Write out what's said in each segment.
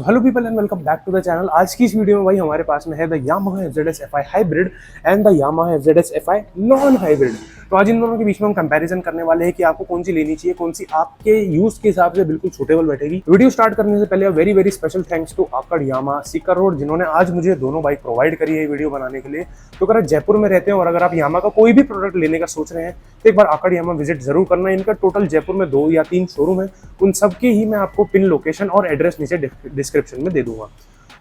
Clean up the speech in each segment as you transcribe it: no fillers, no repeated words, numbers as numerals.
Hello people and welcome back to the channel. आज की इस वीडियो में भाई हमारे पास में है the Yamaha FZS FI hybrid and the Yamaha FZS FI non hybrid. तो आज इन दोनों के बीच में हम कंपैरिजन करने वाले हैं कि आपको कौन सी लेनी चाहिए, कौन सी आपके यूज के हिसाब से बिल्कुल सूटेबल बैठेगी। वीडियो स्टार्ट करने से पहले very very special thanks to Aakad Yamaha Sikar road, जिन्होंने आज मुझे दोनों बाइक प्रोवाइड करी है वीडियो बनाने के लिए। तो अगर आप जयपुर में रहते हैं और अगर आप यामाहा का कोई भी प्रोडक्ट लेने का सोच रहे हैं तो एक बार आकड़ यामाहा विजिट जरूर करना। इनका टोटल जयपुर में 2 या 3 शोरूम है, उन सबके ही मैं आपको पिन लोकेशन और एड्रेस नीचे डिस्क्रिप्शन में दे दूंगा।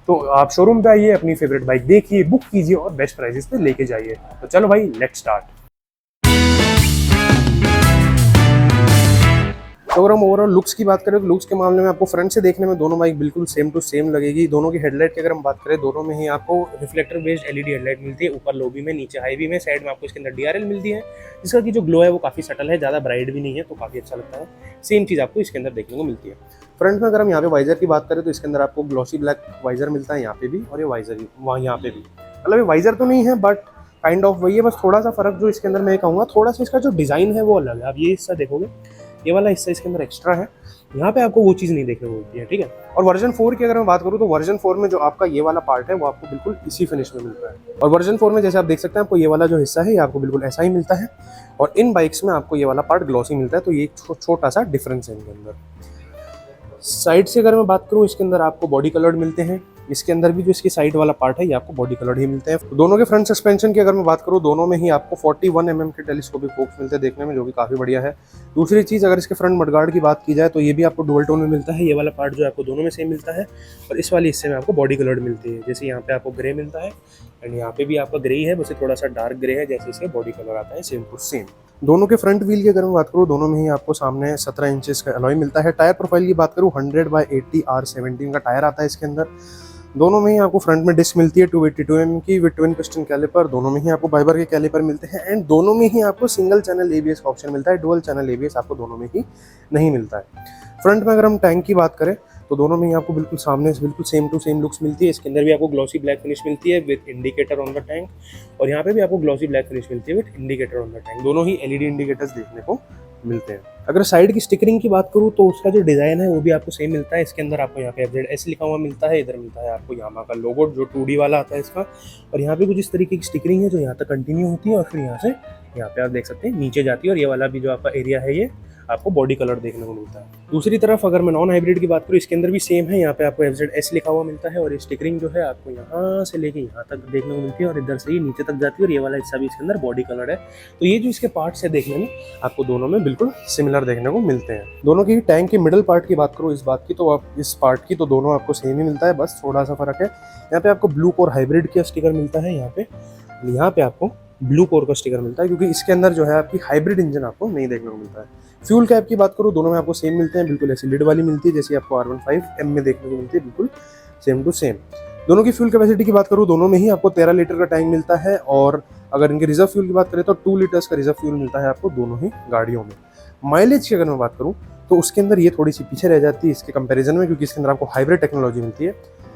तो आप शोरूम पे आइए, अपनी फेवरेट बाइक देखिए, बुक कीजिए और बेस्ट प्राइसेस पे लेके जाइए। तो चलो भाई लेट्स स्टार्ट। तो अगर हम ओवरऑल लुक्स की बात करें तो लुक्स के मामले में आपको फ्रंट से देखने में दोनों बाइक बिल्कुल सेम टू सेम लगेगी। दोनों की हेडलाइट की अगर हम बात करें, दोनों में ही आपको रिफ्लेक्टर बेस्ड एलईडी हेडलाइट मिलती है, ऊपर लो बी में, नीचे हाई बी में, साइड में आपको इसके अंदर डीआरएल मिलती है, जिसका की जो ग्लो है वो काफी सटल है, ज्यादा ब्राइट भी नहीं है, तो काफी अच्छा लगता है। सेम चीज आपको इसके अंदर देखने को मिलती है। फ्रंट में अगर हम यहाँ पे वाइजर की बात करें तो इसके अंदर आपको ग्लॉसी ब्लैक वाइजर मिलता है यहाँ पे भी, और ये वाइजर भी वहाँ यहाँ पे भी, मतलब ये वाइजर तो नहीं है बट काइंड ऑफ वही है। बस थोड़ा सा फर्क जो इसके अंदर मैं कहूँगा, थोड़ा सा इसका जो डिजाइन है वो अलग है। आप ये हिस्सा देखोगे, ये वाला हिस्सा इसके अंदर एक्स्ट्रा है, यहाँ पे आपको वो चीज़ नहीं देखने को मिलती है, ठीक है। और वर्जन 4 की अगर मैं बात करूँ तो वर्जन 4 में जो आपका ये वाला पार्ट है वो आपको बिल्कुल इसी फिनिश में मिलता है। और वर्जन 4 में जैसे आप देख सकते हैं, आपको ये वाला जो हिस्सा है ये आपको बिल्कुल ऐसा ही मिलता है, और इन बाइक्स में आपको ये वाला पार्ट ग्लॉसी मिलता है। तो ये छोटा सा डिफरेंस है इनके अंदर। साइड से अगर मैं बात करूँ, इसके अंदर आपको बॉडी कलर्ड मिलते हैं, इसके अंदर भी जो इसकी साइड वाला पार्ट है ये आपको बॉडी कलर्ड ही मिलते हैं। दोनों के फ्रंट सस्पेंशन की अगर मैं बात करूँ, दोनों में ही आपको 41 mm के टेलीस्कोपिक फोक्स मिलते हैं देखने में, जो कि काफ़ी बढ़िया है। दूसरी चीज़, अगर इसके फ्रंट मडगार्ड की बात की जाए तो ये भी आपको डुअल टोन में मिलता है। ये वाला पार्ट जो आपको दोनों में सेम मिलता है, और इस वाले हिस्से में आपको बॉडी कलर्ड मिलती है। जैसे यहाँ पे आपको ग्रे मिलता है एंड यहाँ पे भी आपका ग्रे है, बस थोड़ा सा डार्क ग्रे है, जैसे इसके बॉडी कलर आता है सेम टू सेम। दोनों के फ्रंट व्हील की अगर मैं बात करूँ, दोनों में ही आपको सामने 17 इंचेस का अलॉय मिलता है। टायर प्रोफाइल की बात करूँ, 100/80 R17 का टायर आता है इसके अंदर। दोनों में ही आपको फ्रंट में डिस्क मिलती है 282 mm की विद ट्विन पिस्टन कैलिपर। दोनों में ही आपको फाइबर के कैलिपर मिलते हैं, एंड दोनों में ही आपको सिंगल चैनल ABS का ऑप्शन मिलता है। डुअल चैनल ABS आपको दोनों में ही नहीं मिलता है। फ्रंट में अगर हम टैंक की बात करें तो दोनों में ही आपको बिल्कुल सामने से बिल्कुल सेम टू सेम लुक्स मिलती है। इसके अंदर भी आपको ग्लॉसी ब्लैक फिनिश मिलती है with indicator on the tank, और यहाँ पे भी आपको ग्लॉसी ब्लैक फिनिश मिलती है with indicator on the tank. दोनों ही LED इंडिकेटर्स देखने को मिलते हैं। अगर साइड की स्टिकरिंग की बात करूँ तो उसका जो डिजाइन है वो भी आपको सेम मिलता है। इसके अंदर आपको यहाँ पे FZS लिखा हुआ मिलता है, इधर मिलता है आपको यामाहा का लोगो जो 2D वाला आता है इसका, और यहाँ पे कुछ इस तरीके की स्टिकरिंग है जो यहाँ तक कंटिन्यू होती है, और फिर यहाँ से यहाँ पे आप देख सकते हैं नीचे जाती है, और ये वाला भी जो आपका एरिया है ये आपको बॉडी कलर देखने को मिलता है। दूसरी तरफ अगर मैं नॉन हाइब्रिड की बात करूँ, इसके अंदर भी सेम है, यहाँ पे आपको FZS लिखा हुआ मिलता है, और ये स्टिकरिंग जो है आपको यहाँ से लेके यहाँ तक देखने को मिलती है, और इधर से ही नीचे तक जाती है, और ये वाला हिस्सा भी इसके अंदर बॉडी कलर है। तो ये जो इसके पार्ट्स है देखने में आपको दोनों में बिल्कुल सिमिलर देखने को मिलते हैं। दोनों की टैंक की मिडल पार्ट की बात करूँ इस बात की, तो आप इस पार्ट की तो दोनों आपको सेम ही मिलता है, बस थोड़ा सा फर्क है। यहाँ पे आपको ब्लू कोर हाइब्रिड का स्टिकर मिलता है, यहाँ पे आपको ब्लू कोर का स्टिकर मिलता है, क्योंकि इसके अंदर जो है आपकी हाइब्रिड इंजन आपको नहीं देखने को मिलता है। फ्यूल कैप की बात करूँ, दोनों में आपको सेम मिलते हैं, बिल्कुल ऐसी लिड वाली मिलती है जैसे आपको R15M में देखने को मिलती है, बिल्कुल सेम टू सेम। दोनों की फ्यूल कैपेसिटी की बात करूँ, दोनों में ही आपको 13 लीटर का टैंक मिलता है, और अगर इनके रिजर्व फ्यूल की बात करें तो 2 लीटर्स का रिजर्व फ्यूल मिलता है आपको दोनों ही गाड़ियों में। माइलेज की अगर मैं बात करूँ तो उसके अंदर ये थोड़ी सी पीछे रह जाती है इसके कंपैरिजन में, क्योंकि इसके अंदर आपको हाइब्रिड टेक्नोलॉजी मिलती है।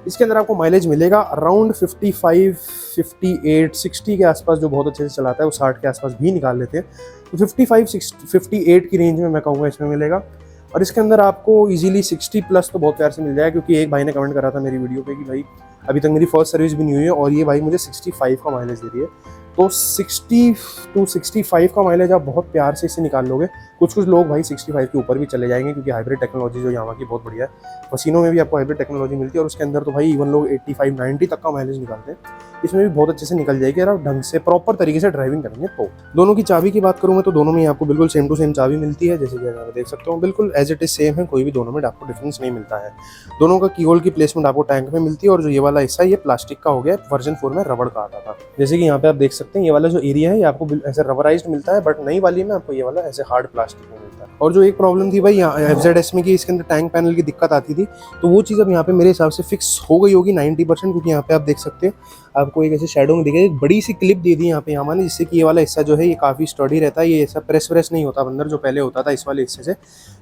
इसके अंदर आपको माइलेज मिलेगा अराउंड 55, 58, 60 के आसपास, जो बहुत अच्छे से चलाता है वो 60 के आसपास भी निकाल लेते हैं। तो 55, 58 की रेंज में मैं कहूँगा इसमें मिलेगा। और इसके अंदर आपको इजीली 60 प्लस तो बहुत प्यार से मिल जाएगा, क्योंकि एक भाई ने कमेंट करा था मेरी वीडियो पे कि भाई अभी तक मेरी फर्स्ट सर्विस भी नहीं हुई है और ये भाई मुझे 65 का माइलेज दे रही है। तो 60 to 65 का माइलेज आप बहुत प्यार से इससे निकाल लोगे। कुछ लोग भाई 65 के ऊपर भी चले जाएंगे, क्योंकि हाइब्रिड टेक्नोलॉजी जो यामाहा की बहुत बढ़िया है। मशीनों में भी आपको हाइब्रिड टेक्नोलॉजी मिलती है, और उसके अंदर तो भाई इवन लोग 85, 90 तक का माइलेज निकालते हैं। इसमें भी बहुत अच्छे से निकल जाएगी अगर आप ढंग से प्रॉपर तरीके से ड्राइविंग करेंगे तो। दोनों की चाबी की बात करूँ मैं तो दोनों में आपको बिल्कुल सेम टू सेम चाबी मिलती है, जैसे कि आप देख सकते हो बिल्कुल एज इट इज सेम है, कोई भी दोनों में आपको डिफरेंस नहीं मिलता है। दोनों का की होल की प्लेसमेंट आपको टैंक में मिलती है, और जो ये वाला हिस्सा ये प्लास्टिक का हो गया, वर्जन 4 में रबड़ का आता था। जैसे कि यहाँ पे आप देख सकते हैं ये वाला जो एरिया है ये आपको ऐसे रबराइज्ड मिलता है, बट नई वाली में आपको ये वाला ऐसे हार्ड प्लास्टिक में मिलता है। और जो एक प्रॉब्लम थी भाई यहाँ FZS में कि इसके अंदर टैंक पैनल की दिक्कत आती थी, तो वो चीज़ अब यहाँ पे मेरे हिसाब से फिक्स हो गई होगी 90%, क्योंकि यहाँ पे आप देख सकते हैं आपको एक ऐसे शेडो में दिखेगा, एक बड़ी सी क्लिप दे दी यहाँ पे यामाहा ने, जिससे कि ये वाला हिस्सा जो है ये काफ़ी स्टडी रहता है, ये ऐसा प्रेस नहीं होता अंदर जो पहले होता था इस वाले हिस्से से।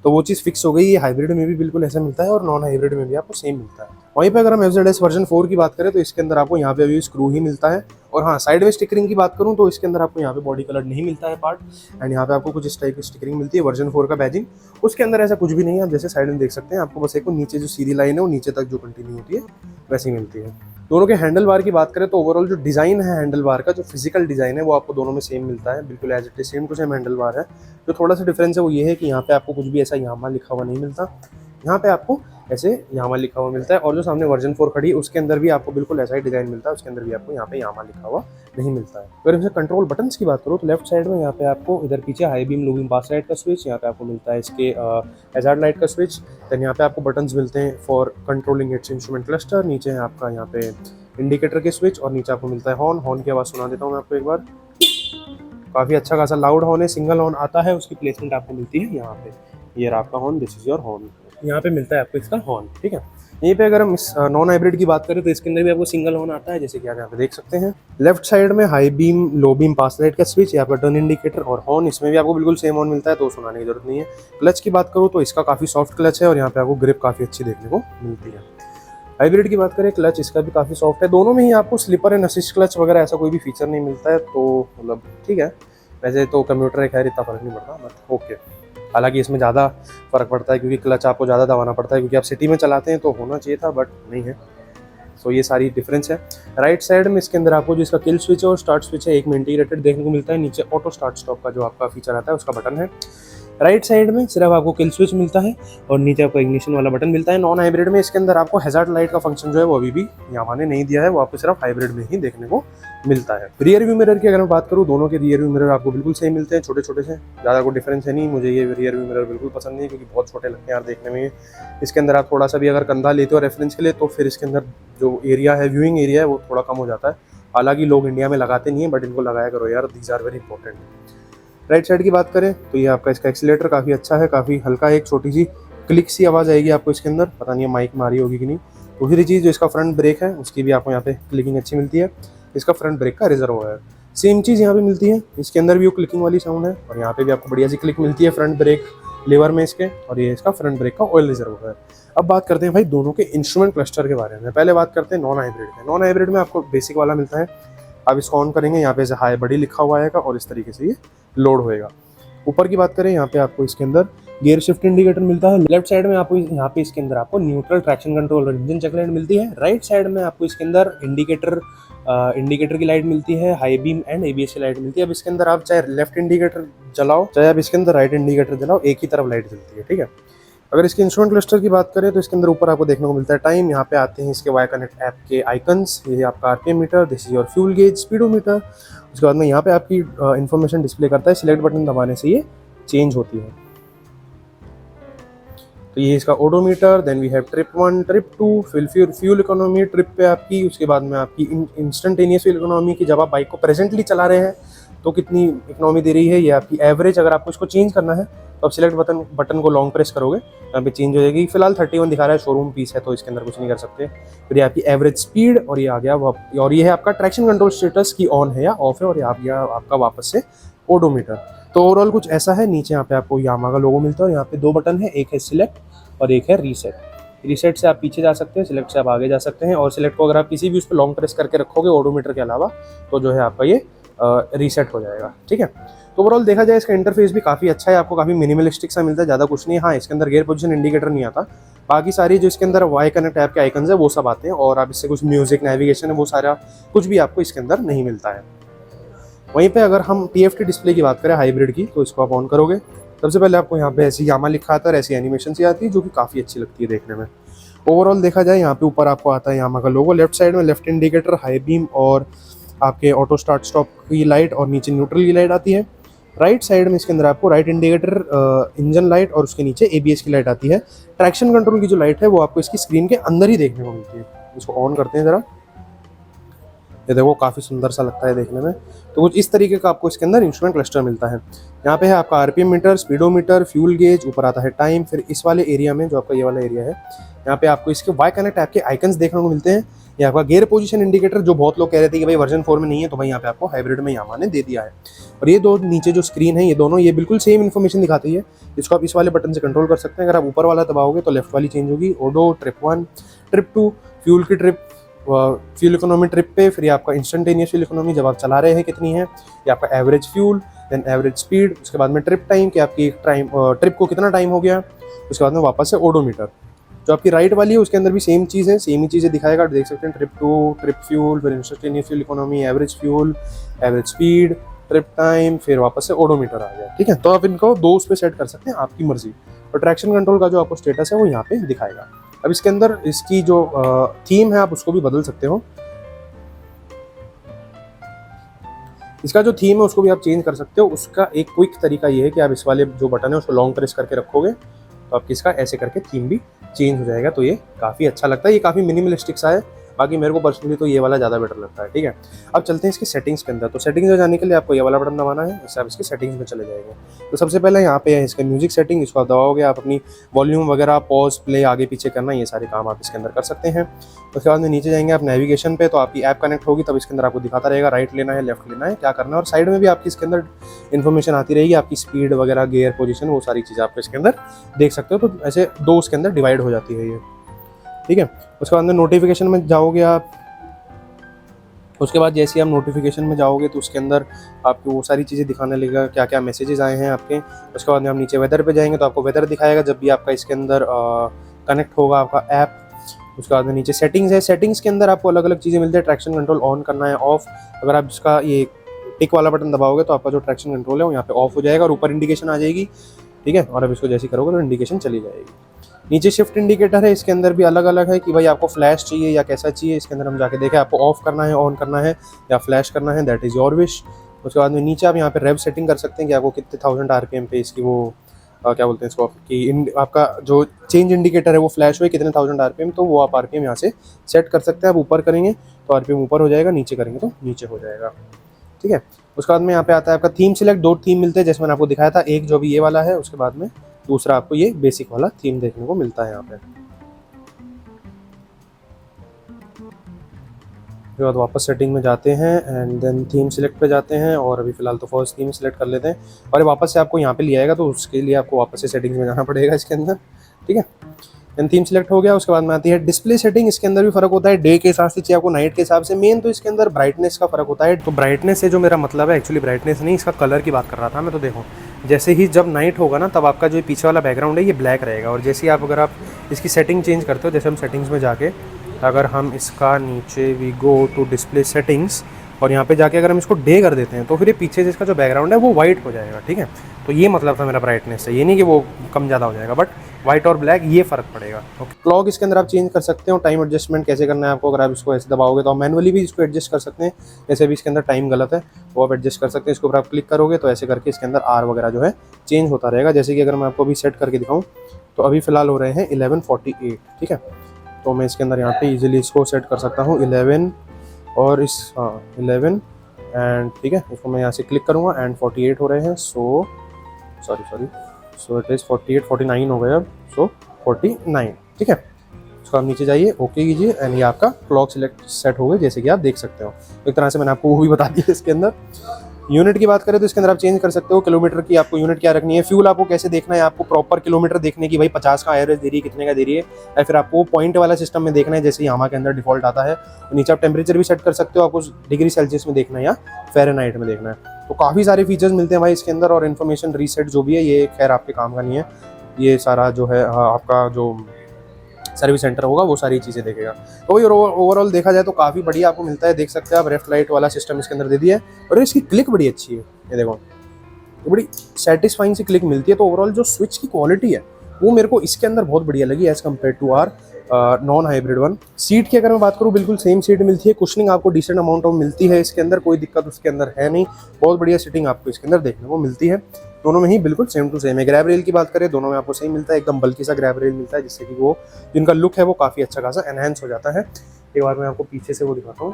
तो वो चीज़ फिक्स हो गई। ये हाइब्रिड में भी बिल्कुल ऐसा मिलता है, और नॉन हाइब्रिड में भी आपको सेम मिलता है। वहीं पे अगर हम FZS वर्जन 4 की बात करें तो इसके अंदर आपको यहाँ पे अभी स्क्रू ही मिलता है, और हाँ, साइड में स्टिकरिंग की बात करूँ तो इसके अंदर आपको यहाँ पे बॉडी कलर नहीं मिलता है पार्ट, एंड यहाँ पे आपको कुछ इस टाइप की स्टिकरिंग मिलती है वर्जन 4 का बैजिंग। उसके अंदर ऐसा कुछ भी नहीं है, आप जैसे साइड में देख सकते हैं, आपको बस एक नीचे जो सीधी लाइन है वो नीचे तक जो कंटिन्यू होती है वैसी मिलती है। दोनों के हैंडल बार की बात करें तो ओवरऑल जो डिज़ाइन है हैंडल बार का, जो फिजिकल डिज़ाइन है वो आपको दोनों में सेम मिलता है, बिल्कुल as it is same to same handle bar है। जो थोड़ा सा डिफरेंस है वो ये है कि यहाँ पे आपको कुछ भी ऐसा यामा लिखा हुआ नहीं मिलता, यहाँ पे आपको ऐसे यामा लिखा हुआ मिलता है। और जो सामने वर्जन 4 खड़ी है उसके अंदर भी आपको बिल्कुल ऐसा ही डिज़ाइन मिलता है, उसके अंदर भी आपको यहाँ पे यामा लिखा हुआ नहीं मिलता है। अगर इसे कंट्रोल बटन्स की बात करूँ तो लेफ्ट साइड में यहाँ पे आपको इधर पीछे हाई बीम लो बीम पास लाइट का स्विच, यहाँ पे आपको मिलता है इसके हैजार्ड लाइट का स्विच। देन यहाँ पे आपको बटन्स मिलते हैं for controlling it's instrument cluster, नीचे है आपका यहाँ पे इंडिकेटर के स्विच, और नीचे आपको मिलता है हॉर्न की आवाज़ सुना देता हूँ मैं आपको एक बार। काफ़ी अच्छा खासा लाउड हॉर्न है, सिंगल हॉर्न आता है, उसकी प्लेसमेंट आपको मिलती है यहाँ पे, ये रहा आपका horn, this is your horn, यहाँ पे मिलता है आपको इसका हॉर्न, ठीक है। यहीं पे अगर हम इस नॉन हाइब्रिड की बात करें तो इसके अंदर भी आपको सिंगल हॉर्न आता है, जैसे कि आप यहाँ पे देख सकते हैं। लेफ्ट साइड में हाई बीम लो बीम पास लाइट का स्विच, यहाँ पर टर्न इंडिकेटर और हॉर्न, इसमें भी आपको बिल्कुल सेम हॉर्न मिलता है, तो सुनाने की जरूरत नहीं है। क्लच की बात करूँ तो इसका काफ़ी सॉफ्ट क्लच है और यहाँ पे आपको ग्रिप काफ़ी अच्छी देखने को मिलती है। हाइब्रिड की बात करें, क्लच इसका भी काफ़ी सॉफ्ट है। दोनों में ही आपको स्लिपर एंड असिस्ट क्लच वगैरह ऐसा कोई भी फीचर नहीं मिलता है, तो मतलब ठीक है, वैसे तो कंप्यूटर है, खैर इतना फर्क नहीं पड़ता, बट ओके। हालांकि इसमें ज़्यादा फर्क पड़ता है क्योंकि क्लच आपको ज़्यादा दबाना पड़ता है, क्योंकि आप सिटी में चलाते हैं तो होना चाहिए था बट नहीं है। सो ये सारी डिफरेंस है। राइट साइड में इसके अंदर आपको जो इसका किल स्विच है और स्टार्ट स्विच है एक में इंटीग्रेटेड देखने को मिलता है। नीचे ऑटो स्टार्ट स्टॉप का जो आपका फीचर आता है उसका बटन है। राइट साइड में सिर्फ आपको किल स्विच मिलता है और नीचे आपको इग्निशन वाला बटन मिलता है। नॉन हाइब्रिड में इसके अंदर आपको हैजार्ड लाइट का फंक्शन जो है वो अभी भी यामा ने नहीं दिया है, वो आपको सिर्फ हाइब्रिड में ही देखने को मिलता है। रियर व्यू मिरर की अगर मैं बात करूँ, दोनों के रियर व्यू मिरर आपको बिल्कुल सेम मिलते हैं, छोटे छोटे से, ज़्यादा कोई डिफरेंस है नहीं। मुझे ये रियर व्यू मिरर बिल्कुल पसंद नहीं है क्योंकि बहुत छोटे लगते हैं यार देखने में। इसके अंदर आप थोड़ा सा भी अगर कंधा लेते हो रेफरेंस के लिए तो फिर इसके अंदर जो एरिया है, व्यूइंग एरिया है, वो थोड़ा कम हो जाता है। हालांकि लोग इंडिया में लगाते नहीं है बट इनको लगाया करो यार, these are very important. Right side की बात करें तो ये आपका इसका एक्सीलेटर काफ़ी अच्छा है, काफ़ी हल्का, एक छोटी सी क्लिक सी आवाज़ आएगी आपको इसके अंदर, पता नहीं है माइक मारी होगी कि नहीं। दूसरी चीज़ जो इसका फ्रंट ब्रेक है उसकी भी आपको यहाँ पे क्लिकिंग अच्छी मिलती है। इसका फ्रंट ब्रेक का रिजर्वोयर सेम चीज़ यहाँ पे मिलती है, इसके अंदर भी वो क्लिकिंग वाली साउंड है और यहाँ पे भी आपको बढ़िया सी क्लिक मिलती है फ्रंट ब्रेक लेवर में इसके, और ये इसका फ्रंट ब्रेक का ऑयल रिजर्वोयर। अब बात करते हैं भाई दोनों के इंस्ट्रूमेंट क्लस्टर के बारे में। पहले बात करते हैं नॉन हाइब्रिड में। नॉन हाइब्रिड में आपको बेसिक वाला मिलता है, आप इसको ऑन करेंगे यहाँ पे हाई बड़ी लिखा हुआ आएगा और इस तरीके से ये लोड होएगा। ऊपर की बात करें, यहाँ पे आपको इसके अंदर गियर शिफ्ट इंडिकेटर मिलता है। लेफ्ट साइड में आपको यहाँ पे इसके अंदर आपको न्यूट्रल, ट्रैक्शन कंट्रोल और इंजन चेक लाइट मिलती है। राइट साइड में आपको इसके अंदर इंडिकेटर की लाइट मिलती है, हाई बीम एंड एबीएस की लाइट मिलती है। अब इसके अंदर आप चाहे लेफ्ट इंडिकेटर जलाओ चाहे आप इसके अंदर राइट इंडिकेटर जलाओ, एक ही तरफ लाइट जलती है, ठीक है। अगर इसके इंस्ट्रूमेंट क्लस्टर की बात करें तो इसके अंदर ऊपर आपको देखने को मिलता है टाइम, यहाँ पे आते हैं इसके वाई कनेक्ट ऐप के आइकन्स, ये आपका RPM meter, this is your fuel gauge, speedometer. उसके बाद में यहाँ पे आपकी इन्फॉर्मेशन डिस्प्ले करता है, सिलेक्ट बटन दबाने से ये चेंज होती है। तो ये इसका odometer. Then we have trip 1, trip 2, fuel economy trip पे आपकी, उसके बाद में आपकी इंस्टेंटेनियस फ्यूल इकोनॉमी की, जब आप बाइक को प्रेजेंटली चला रहे हैं तो कितनी इकोनॉमी दे रही है, ये आपकी एवरेज। अगर आपको इसको चेंज करना है तो आप सिलेक्ट बटन को लॉन्ग प्रेस करोगे, यहाँ पे चेंज हो जाएगी। फिलहाल 31 दिखा रहा है, शोरूम पीस है तो इसके अंदर कुछ नहीं कर सकते। फिर ये आपकी एवरेज स्पीड, और ये आ गया और ये है आपका ट्रैक्शन कंट्रोल स्टेटस की ऑन है या ऑफ है, और ये आ गया आपका वापस से ओडोमीटर। तो ओवरऑल कुछ ऐसा है। नीचे यहाँ पे आपको यामा का लोगो मिलता है और यहाँ पे दो बटन है, एक है सिलेक्ट और एक है रीसेट। रीसेट से आप पीछे जा सकते हैं, सिलेक्ट से आप आगे जा सकते हैं, और सिलेक्ट को अगर आप किसी भी उस पर लॉन्ग प्रेस करके रखोगे ओडोमीटर के अलावा तो जो है आपका ये रीसेट हो जाएगा, ठीक है। तो ओवरऑल देखा जाए इसका इंटरफेस भी काफ़ी अच्छा है, आपको काफ़ी मिनिमलिस्टिक सा मिलता है, ज़्यादा कुछ नहीं है। हाँ, इसके अंदर गियर पोजीशन इंडिकेटर नहीं आता, बाकी सारी जो इसके अंदर वाई कनेक्ट ऐप के आइकन्स है वो सब आते हैं, और आप इससे कुछ म्यूजिक, नेविगेशन है वो सारा कुछ भी आपको इसके अंदर नहीं मिलता है। वहीं पे अगर हम TFT डिस्प्ले की बात करें हाइब्रिड की, तो इसको आप ऑन करोगे, सबसे पहले आपको यहाँ पे ऐसी यामा लिखा आता है और ऐसी एनिमेशन सी आती है जो कि काफ़ी अच्छी लगती है देखने में। ओवरऑल देखा जाए यहाँ पे ऊपर आपको आता है यामा का लोगो, लेफ्ट साइड में लेफ्ट इंडिकेटर, हाई बीम और आपके ऑटो स्टार्ट स्टॉप की लाइट, और नीचे न्यूट्रल की लाइट आती है। राइट साइड में इसके अंदर आपको राइट इंडिकेटर, इंजन लाइट और उसके नीचे ABS की लाइट आती है। ट्रैक्शन कंट्रोल की जो लाइट है वो आपको इसकी स्क्रीन के अंदर ही देखने को मिलती है। इसको ऑन करते हैं ज़रा, ये देखो काफ़ी सुंदर सा लगता है देखने में। तो कुछ इस तरीके का आपको इसके अंदर इंस्ट्रूमेंट क्लस्टर मिलता है। यहाँ पे है आपका RPM meter, speedometer, fuel gauge, ऊपर आता है टाइम। फिर इस वाले एरिया में जो आपका ये वाला एरिया है, यहाँ पे आपको इसके वाई कनेक्ट ऐप के आइकन्स देखने को मिलते हैं। ये आपका गियर पोजीशन इंडिकेटर, जो बहुत लोग कह रहे थे कि भाई वर्जन 4 में नहीं है, तो भाई यहाँ पे आपको हाइब्रिड में यामा ने दे दिया है। और ये दो नीचे जो स्क्रीन है, ये दोनों ये बिल्कुल सेम इन्फॉर्मेशन दिखाती है। इसको आप इस वाले बटन से कंट्रोल कर सकते हैं। अगर आप ऊपर वाला दबाओगे तो लेफ्ट वाली चेंज होगी, ओडो, ट्रिप 1, ट्रिप 2, फ्यूल की ट्रिप, फ्यूल इकोनॉमी ट्रिप पे, फिर ये आपका इंस्टेंटेनियस फ्यूल इकोनॉमी जब आप चला रहे हैं कितनी है, ये आपका average fuel, then average speed, उसके बाद में ट्रिप टाइम कि आपकी ट्रिप को कितना टाइम हो गया, उसके बाद में वापस से ओडोमीटर। जो आपकी राइट वाली है उसके अंदर भी सेम चीज़ है, सेम ही चीज़ें दिखाएगा, देख सकते हैं ट्रिप टू, ट्रिप फ्यूल, फिर instantaneous fuel economy, average fuel, average speed, trip time, फिर वापस से ओडोमीटर आ गया। ठीक है, तो आप इनको दो उस पर सेट कर सकते हैं, आपकी मर्जी। और ट्रैक्शन कंट्रोल का जो आपको स्टेटस है वो यहाँ पे दिखाएगा। अब इसके अंदर इसकी जो थीम है आप उसको भी बदल सकते हो, इसका जो थीम है उसको भी आप चेंज कर सकते हो। उसका एक क्विक तरीका ये है कि आप इस वाले जो बटन है उसको लॉन्ग प्रेस करके रखोगे तो आपकी इसका ऐसे करके थीम भी चेंज हो जाएगा। तो ये काफ़ी अच्छा लगता है, ये काफ़ी मिनिमलिस्टिक सा है। बाकी मेरे को पर्सनली तो ये वाला ज़्यादा बेटर लगता है। ठीक है, अब चलते हैं इसकी सेटिंग्स के अंदर। तो सेटिंग्स में जाने के लिए आपको ये वाला बटन दबाना है, इससे आप इसकी सेटिंग्स में चले जाएंगे। तो सबसे पहले यहाँ पे है इसका म्यूजिक सेटिंग, इसको आप दबाओगे, आप अपनी वॉल्यूम वगैरह पॉज प्ले आगे पीछे करना, ये सारे काम आप इसके अंदर कर सकते हैं। उसके बाद में नीचे जाएंगे आप नेविगेशन पे, तो आपकी ऐप कनेक्ट होगी तब इसके अंदर आपको दिखाता रहेगा राइट लेना है, लेफ्ट लेना है, क्या करना है। और साइड में भी आपकी इसके अंदर इन्फॉर्मेशन आती रहेगी, आपकी स्पीड वगैरह, गियर पोजीशन, वो सारी चीज़ें आपको इसके अंदर देख सकते हो। तो ऐसे दो उसके अंदर डिवाइड हो जाती है ये। ठीक है, उसके बाद में नोटिफिकेशन में जाओगे आप, उसके बाद जैसे ही आप नोटिफिकेशन में जाओगे तो उसके अंदर आपको वो सारी चीज़ें दिखाने लगेगा, क्या क्या मैसेजेस आए हैं आपके। उसके बाद में आप नीचे वेदर पे जाएंगे तो आपको वेदर दिखाएगा जब भी आपका इसके अंदर कनेक्ट होगा आपका ऐप। उसके बाद में नीचे सेटिंग्स है, सेटिंग्स के अंदर आपको अलग अलग चीज़ें मिलती है, ट्रैक्शन कंट्रोल ऑन करना है, ऑफ। अगर आप इसका ये टिक वाला बटन दबाओगे तो आपका जो ट्रैक्शन कंट्रोल है वो यहाँ पे ऑफ हो जाएगा और ऊपर इंडिकेशन आ जाएगी। ठीक है, और अब इसको जैसे करोगे तो इंडिकेशन चली जाएगी। नीचे शिफ्ट इंडिकेटर है, इसके अंदर भी अलग अलग है कि भाई आपको फ्लैश चाहिए या कैसा चाहिए। इसके अंदर हम जाके देखें आपको ऑफ करना है, ऑन करना है या फ्लैश करना है, दैट इज़ योर विश। उसके बाद में नीचे आप यहाँ पे रेव सेटिंग कर सकते हैं कि आपको कितने 1000 RPM पे इसकी वो क्या बोलते हैं इसको कि आपका जो चेंज इंडिकेटर है वो फ्लैश हुए कितने 1000 RPM, तो वो आप RPM यहाँ से सेट कर सकते हैं। आप ऊपर करेंगे तो RPM ऊपर हो जाएगा, नीचे करेंगे तो नीचे हो जाएगा। ठीक है, उसके बाद में यहाँ पे आता है आपका थीम सिलेक्ट। दो थीम मिलते हैं जैसे मैंने आपको दिखाया था, एक जो भी ये वाला है, उसके बाद में दूसरा आपको ये बेसिक वाला थीम देखने को मिलता है यहाँ पे। उसके बाद वापस सेटिंग में जाते हैं एंड देन थीम सिलेक्ट पे जाते हैं और अभी फिलहाल तो फर्स्ट थीम सिलेक्ट कर लेते हैं और वापस से आपको यहाँ पे ले आएगा, तो उसके लिए आपको वापस से सेटिंग्स में जाना पड़ेगा इसके अंदर। ठीक है, एंड थीम सिलेक्ट हो गया। उसके बाद में आती है डिस्प्ले सेटिंग। इसके अंदर भी फर्क होता है, डे के हिसाब से चाहिए आपको, नाइट के हिसाब से। मेन तो इसके अंदर ब्राइटनेस का फर्क होता है। तो ब्राइटनेस से जो मेरा मतलब है, एक्चुअली ब्राइटनेस नहीं, इसका कलर की बात कर रहा था मैं। तो देखो, जैसे ही जब नाइट होगा ना तब आपका जो पीछे वाला बैकग्राउंड है ये ब्लैक रहेगा, और जैसे ही अगर आप इसकी सेटिंग चेंज करते हो, जैसे हम सेटिंग्स में जाके अगर हम इसका नीचे we go to display settings और यहाँ पे जाके अगर हम इसको डे कर देते हैं तो फिर ये पीछे जिसका जो बैकग्राउंड है वो वाइट हो जाएगा। ठीक है, तो ये मतलब था मेरा ब्राइटनेस से, ये नहीं कि वो कम ज़्यादा हो जाएगा, बट वाइट और ब्लैक ये फ़र्क पड़ेगा। ओके, क्लॉक इसके अंदर आप चेंज कर सकते हो। टाइम एडजस्टमेंट कैसे करना है आपको, अगर आप इसको ऐसे दबाओगे तो आप मैनुअली भी इसको एडजस्ट कर सकते हैं। जैसे अभी इसके अंदर टाइम गलत है वो आप एडजस्ट कर सकते हैं, इसके ऊपर आप क्लिक करोगे तो ऐसे करके इसके अंदर आर वगैरह जो है चेंज होता रहेगा। जैसे कि अगर मैं आपको अभी सेट करके दिखाऊँ तो अभी फ़िलहाल हो रहे हैं 11:48। ठीक है, तो मैं इसके अंदर यहाँ पे इजीली इसको सेट कर सकता हूँ 11 और इस 11 एंड ठीक है, इसको मैं यहाँ से क्लिक करूँगा एंड 48 हो रहे हैं। सो इट इज़ 48 49 हो गया अब, सो 49। ठीक है, इसको आप नीचे जाइए, ओके कीजिए एंड ये आपका क्लॉक सिलेक्ट सेट हो गए, जैसे कि आप देख सकते हो। एक तरह से मैंने आपको वो भी बता दिया। इसके अंदर यूनिट की बात करें तो इसके अंदर आप चेंज कर सकते हो, किलोमीटर की आपको यूनिट क्या रखनी है। फ्यूल आपको कैसे देखना है, आपको प्रॉपर किलोमीटर देखने की, भाई 50 का एवरेज दे रही है, कितने का दे रही है, या फिर आपको पॉइंट वाला सिस्टम में देखना है जैसे यामा के अंदर डिफॉल्ट आता है। तो नीचे आप टेम्परेचर भी सेट कर सकते हो, आपको डिग्री सेल्सियस में देखना है या फ़ारेनहाइट में देखना है। तो काफ़ी सारे फीचर्स मिलते हैं भाई इसके अंदर, और इन्फॉर्मेशन रीसेट जो भी है ये खैर आपके काम का नहीं है, ये सारा जो है आपका जो सर्विस सेंटर होगा वो सारी चीज़ें देखेगा। तो वही ओवरऑल देखा जाए तो काफ़ी बढ़िया आपको मिलता है। देख सकते हैं आप लेफ्ट राइट वाला सिस्टम इसके अंदर दे दिया है, और इसकी क्लिक बड़ी अच्छी है। ये देखो, ये बड़ी सेटिस्फाइंग सी क्लिक मिलती है। तो ओवरऑल जो स्विच की क्वालिटी है वो मेरे को इसके अंदर बहुत बढ़िया लगी as compare to our non hybrid one. Seat की अगर मैं बात करूँ, बिल्कुल सेम सीट मिलती है। कुशनिंग आपको डिसेंट अमाउंट ऑफ मिलती है इसके अंदर, कोई दिक्कत उसके अंदर है नहीं। बहुत बढ़िया सीटिंग आपको इसके अंदर देखने को मिलती है, दोनों में ही बिल्कुल सेम टू सेम है। ग्रैब रेल की बात करें, दोनों में आपको सेम मिलता है, एकदम बल्कि सा ग्रैब रेल मिलता है, जिससे कि वो जिनका लुक है वो काफ़ी अच्छा खासा एनहेंस हो जाता है। एक बार मैं आपको पीछे से वो दिखाता हूँ,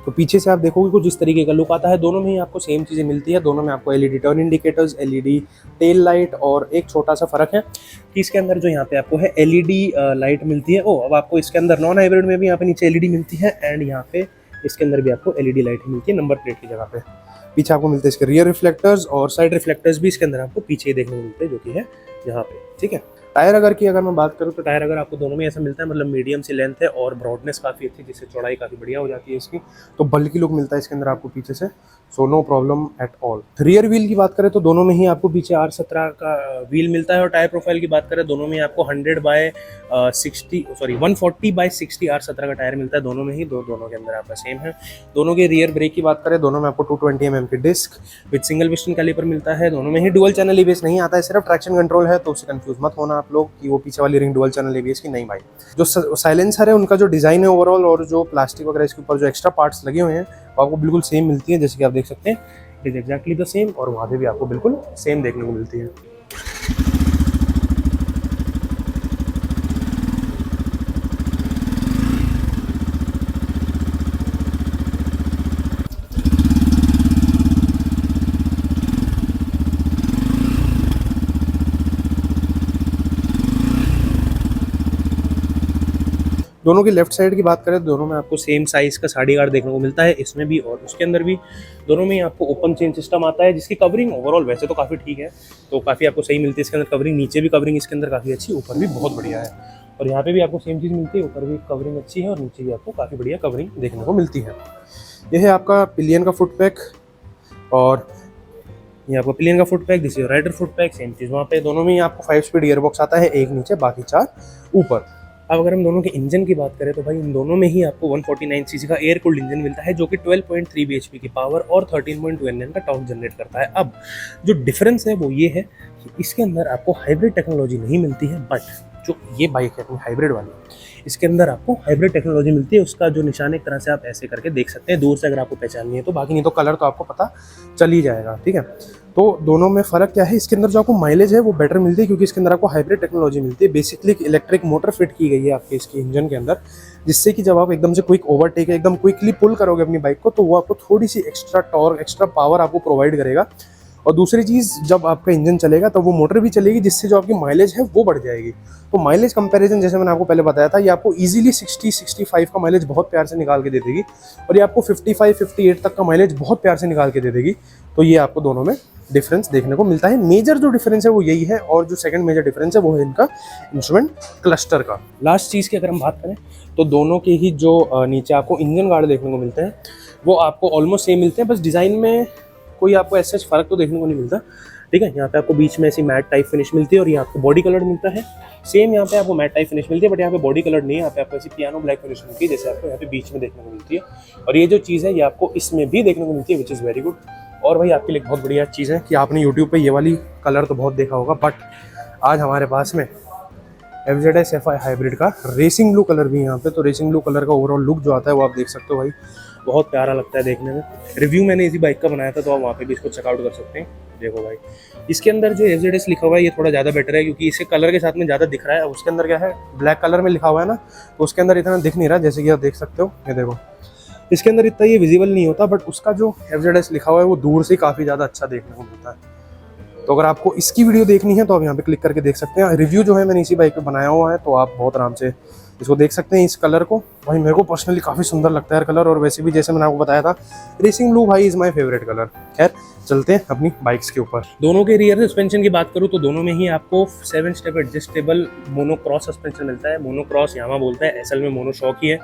तो पीछे से आप देखोगे कुछ इस तरीके का लुक आता है। दोनों में ही आपको सेम चीज़ें मिलती है, दोनों में आपको LED turn indicators, LED tail light, और एक छोटा सा फर्क है कि इसके अंदर जो यहाँ पे आपको है एलईडी लाइट मिलती है। अब आपको इसके अंदर नॉन हाइब्रिड में भी यहाँ पे नीचे एलईडी मिलती है, एंड यहाँ पे इसके अंदर भी आपको एलईडी लाइट मिलती है नंबर प्लेट की जगह पे। पीछे आपको मिलते हैं इसके रियर रिफ्लेक्टर्स, और साइड रिफ्लेक्टर्स भी इसके अंदर आपको पीछे देखने को मिलते हैं, जो कि है यहाँ पे। ठीक है, टायर अगर मैं बात करूँ तो टायर अगर आपको दोनों में ऐसा मिलता है, मतलब मीडियम सी लेंथ है और ब्रॉडनेस काफ़ी अच्छी, जिससे चौड़ाई काफ़ी बढ़िया हो जाती है इसकी, तो बल्कि लुक मिलता है इसके अंदर आपको पीछे से, so no problem at all. Rear wheel की बात करें तो दोनों में ही आपको पीछे R17 का व्हील मिलता है, और टायर प्रोफाइल की बात करें दोनों में आपको 140/60 R17 का टायर मिलता है दोनों में ही, दोनों के अंदर आपका सेम है। दोनों के रियर ब्रेक की बात करें दोनों में आपको 220 mm की disc with single piston caliper मिलता है, दोनों में ही डुअल चैनल एबीएस नहीं आता है, सिर्फ ट्रैक्शन कंट्रोल है, तो उससे कंफ्यूज मत होना आप लोग कि वो पीछे वाली रिंग डुअल चैनल एबीएस की नहीं भाई। जो साइलेंसर है उनका जो डिजाइन है ओवरऑल, और जो प्लास्टिक वगैरह इसके ऊपर जो एक्स्ट्रा पार्ट्स लगे हुए हैं वो आपको बिल्कुल सेम मिलती है, जैसे कि आप देख सकते हैं it is exactly the same, और वहाँ पे भी आपको बिल्कुल सेम देखने को मिलती है। दोनों की लेफ्ट साइड की बात करें तो दोनों में आपको सेम साइज का साड़ी गार्ड देखने को मिलता है, इसमें भी और उसके अंदर भी। दोनों में ही आपको ओपन चेन सिस्टम आता है, जिसकी कवरिंग ओवरऑल वैसे तो काफ़ी ठीक है, तो काफ़ी आपको सही मिलती है इसके अंदर कवरिंग, नीचे भी कवरिंग इसके अंदर काफ़ी अच्छी, ऊपर भी बहुत बढ़िया है, और यहाँ पे भी आपको सेम चीज़ मिलती है, ऊपर भी कवरिंग अच्छी है और नीचे भी आपको काफ़ी बढ़िया कवरिंग देखने को मिलती है। यह है आपका पिलियन का फुट पैक, और ये आपको पिलियन का foot peg, this is rider foot peg, same चीज़ वहाँ पे। दोनों में ही आपको 5 स्पीड गियरबॉक्स आता है, एक नीचे बाकी 4 ऊपर। अब अगर हम दोनों के इंजन की बात करें तो भाई इन दोनों में ही आपको 149 सीसी का एयर कूल्ड इंजन मिलता है, जो कि 12.3 bhp की पावर और 13.2 Nm का टॉर्क जनरेट करता है। अब जो डिफरेंस है वो ये है कि इसके अंदर आपको हाइब्रिड टेक्नोलॉजी नहीं मिलती है, बट जो ये बाइक है अपनी हाइब्रिड वाली, इसके अंदर आपको हाइब्रिड टेक्नोलॉजी मिलती है। उसका जो निशान एक तरह से आप ऐसे करके देख सकते हैं दूर से, अगर आपको पहचाननी है तो, बाकी नहीं तो कलर तो आपको पता चल ही जाएगा, ठीक है। तो दोनों में फ़र्क क्या है, इसके अंदर जो आपको माइलेज है वो बेटर मिलती है, क्योंकि इसके अंदर आपको हाइब्रिड टेक्नोलॉजी मिलती है। बेसिकली इलेक्ट्रिक मोटर फिट की गई है आपके इसके इंजन के अंदर, जिससे कि जब आप एकदम से क्विक ओवरटेक है, एकदम क्विकली पुल करोगे अपनी बाइक को, तो वो आपको थोड़ी सी एक्स्ट्रा टॉर्क, एक्स्ट्रा पावर आपको प्रोवाइड करेगा। और दूसरी चीज़, जब आपका इंजन चलेगा तो वो मोटर भी चलेगी, जिससे जो आपकी माइलेज है वो बढ़ जाएगी। तो माइलेज कंपैरिजन, जैसे मैंने आपको पहले बताया था, ये आपको इजीली 60-65 का माइलेज बहुत प्यार से निकाल के दे देगी, और ये आपको 55-58 तक का माइलेज बहुत प्यार से निकाल के दे देगी। तो ये आपको दोनों में डिफरेंस देखने को मिलता है। मेजर जो डिफरेंस है वो यही है, और जो सेकंड मेजर डिफरेंस है वो है इनका इंस्ट्रूमेंट क्लस्टर का। लास्ट चीज़ की अगर हम बात करें तो दोनों के ही जो नीचे आपको इंजन गार्ड देखने को मिलते हैं वो आपको ऑलमोस्ट सेम मिलते हैं, बस डिज़ाइन में कोई आपको ऐसा फ़र्क तो देखने को नहीं मिलता, ठीक है। यहाँ पे आपको बीच में ऐसी मैट टाइप फिनिश मिलती है, और यहाँ आपको बॉडी कलर मिलता है सेम, यहाँ पे आपको मैट टाइप फिनिश मिलती है, बट यहाँ पे बॉडी कलर नहीं है, यहाँ पे आपको ऐसी पियानो ब्लैक फिनिश मिलती है, जैसे आपको यहाँ पे बीच में देखने को मिलती है। और ये जो चीज़ है ये आपको इसमें भी देखने को मिलती है, विच इज़ वेरी गुड। और भाई आपके लिए बहुत बढ़िया चीज़ है कि आपने यूट्यूब पे ये वाली कलर तो बहुत देखा होगा, बट आज हमारे पास में FZS FI हाइब्रिड का रेसिंग ब्लू कलर भी है यहाँ पे। तो रेसिंग ब्लू कलर का ओवरऑल लुक जो आता है वो आप देख सकते हो भाई, बहुत प्यारा लगता है देखने में। रिव्यू मैंने इसी बाइक का बनाया था, तो आप वहाँ पे भी इसको चेकआउट कर सकते हैं। देखो भाई, इसके अंदर जो FZS लिखा हुआ है ये थोड़ा ज़्यादा बेटर है, क्योंकि इसे कलर के साथ में ज़्यादा दिख रहा है। उसके अंदर क्या है, ब्लैक कलर में लिखा हुआ है ना, तो उसके अंदर इतना दिख नहीं रहा, जैसे कि आप देख सकते हो। ये देखो, इसके अंदर इतना ये विजिबल नहीं होता, बट उसका जो FZS लिखा हुआ है वो दूर से काफ़ी ज़्यादा अच्छा देखने को मिलता है। तो अगर आपको इसकी वीडियो देखनी है तो आप यहाँ पे क्लिक करके देख सकते हैं। रिव्यू जो है मैंने इसी बाइक पे बनाया हुआ है, तो आप बहुत आराम से इसको देख सकते हैं। इस कलर को भाई मेरे को पर्सनली काफ़ी सुंदर लगता है कलर, और वैसे भी जैसे मैंने आपको बताया था रेसिंग ब्लू भाई इज़ माय फेवरेट कलर। खैर चलते हैं अपनी बाइक्स के ऊपर। दोनों के रियर सस्पेंशन की बात करूँ तो दोनों में ही आपको 7 स्टेप एडजस्टेबल मोनोक्रॉस सस्पेंशन मिलता है। मोनोक्रॉस यामा बोलता है, असल में मोनोशॉक ही है।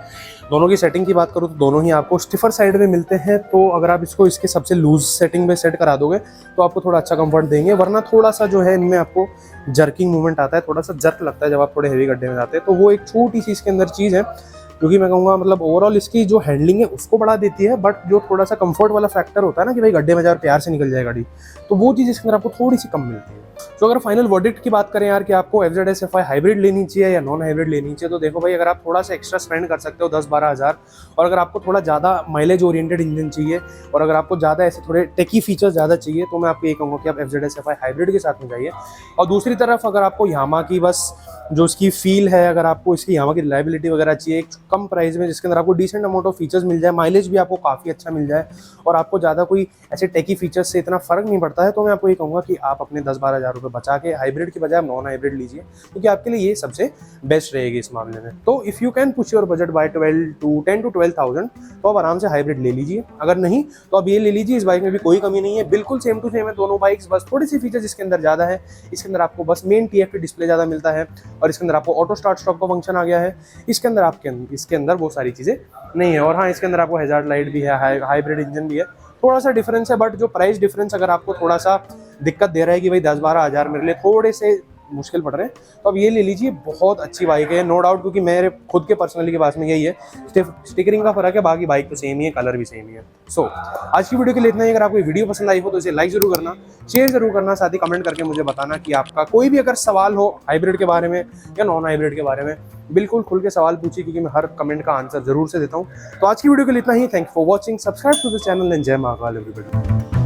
दोनों की सेटिंग की बात करूँ तो दोनों ही आपको स्टिफर साइड में मिलते हैं, तो अगर आप इसको इसके सबसे लूज सेटिंग में सेट करा दोगे तो आपको थोड़ा अच्छा कंफर्ट देंगे, वरना थोड़ा सा जो है इनमें आपको जर्किंग मूवमेंट आता है, थोड़ा सा जर्क लगता है जब आप थोड़े हेवी गड्ढे में जाते हैं। तो वो एक छोटी सी इसके अंदर चीज़ है, क्योंकि मैं कहूँगा मतलब ओवरऑल इसकी जो हैंडलिंग है उसको बढ़ा देती है, बट जो थोड़ा सा कंफर्ट वाला फैक्टर होता है ना कि भाई गड्ढे में जा प्यार से निकल जाए गाड़ी, तो वो चीज़ इसके अंदर आपको थोड़ी सी कम मिलती है। तो अगर फाइनल वर्डिक्ट की बात करें यार कि आपको FZS FI हाइब्रिड लेनी चाहिए या नॉन हाइब्रिड लेनी चाहिए, तो देखो भाई अगर आप थोड़ा सा एक्स्ट्रा स्पेंड कर सकते हो 10-12 हज़ार, और अगर आपको थोड़ा ज़्यादा माइलेज ओरिएंटेड इंजन चाहिए, और अगर आपको ज़्यादा ऐसे थोड़े टेकी फीचर्स ज़्यादा चाहिए, तो मैं आपको ये कहूँगा कि आप FZS FI हाइब्रिड के साथ में जाइए। और दूसरी तरफ अगर आपको यामा की बस जो इसकी फील है, अगर आपको इसकी यामा की रिलायबिलिटी वगैरह चाहिए एक कम प्राइस में, जिसके अंदर आपको डिसेंट अमाउंट ऑफ फीचर्स मिल जाए, माइलेज भी आपको काफ़ी अच्छा मिल जाए, और आपको ज़्यादा कोई ऐसे टेकी फीचर्स से इतना फ़र्क नहीं पड़ता है, तो मैं आपको ये कहूँगा कि आप अपने 10-12 रुपये बचा के हाइब्रिड की बजाय आप नॉन हाइब्रिड लीजिए, क्योंकि आपके लिए ये सबसे बेस्ट रहेगी इस मामले में। तो if you can push your budget by 10 to 12,000 तो आप आराम से हाइब्रिड ले लीजिए, अगर नहीं तो आप ये ले लीजिए। इस बाइक में भी कोई कमी नहीं है, बिल्कुल सेम टू सेम है दोनों बाइक्स, बस थोड़ी सी फीचर्स इसके अंदर ज़्यादा है। इसके अंदर आपको बस मेन TFT डिस्प्ले ज़्यादा मिलता है और इसके अंदर आपको ऑटो स्टार्ट स्टॉप का फंक्शन आ गया है। इसके अंदर इसके अंदर वो सारी चीज़ें नहीं है। और हाँ, इसके अंदर आपको हैजार्ड लाइट भी है, हाइब्रिड इंजन भी है, थोड़ा सा डिफरेंस है। बट जो प्राइस डिफरेंस अगर आपको थोड़ा सा दिक्कत दे रहा है कि भाई 10-12 हज़ार मेरे लिए थोड़े से मुश्किल पड़ रहे हैं, तो अब ये ले लीजिए, बहुत अच्छी बाइक है नो डाउट, क्योंकि मेरे खुद के पर्सनली के पास में यही है। स्टिकरिंग का फर्क है, बाकी बाइक तो सेम ही है, कलर भी सेम ही है। सो आज की वीडियो के लिए इतना ही। अगर आपको वीडियो पसंद आई हो तो इसे लाइक जरूर करना, शेयर जरूर करना, साथ ही कमेंट करके मुझे बताना कि आपका कोई भी अगर सवाल हो हाइब्रिड के बारे में या नॉन हाइब्रिड के बारे में, बिल्कुल खुल के सवाल पूछिए, क्योंकि मैं हर कमेंट का आंसर जरूर से देता हूँ। तो आज की वीडियो के लिए इतना ही। Thank you for watching, subscribe to the channel and जय महाकाल एवरीबॉडी।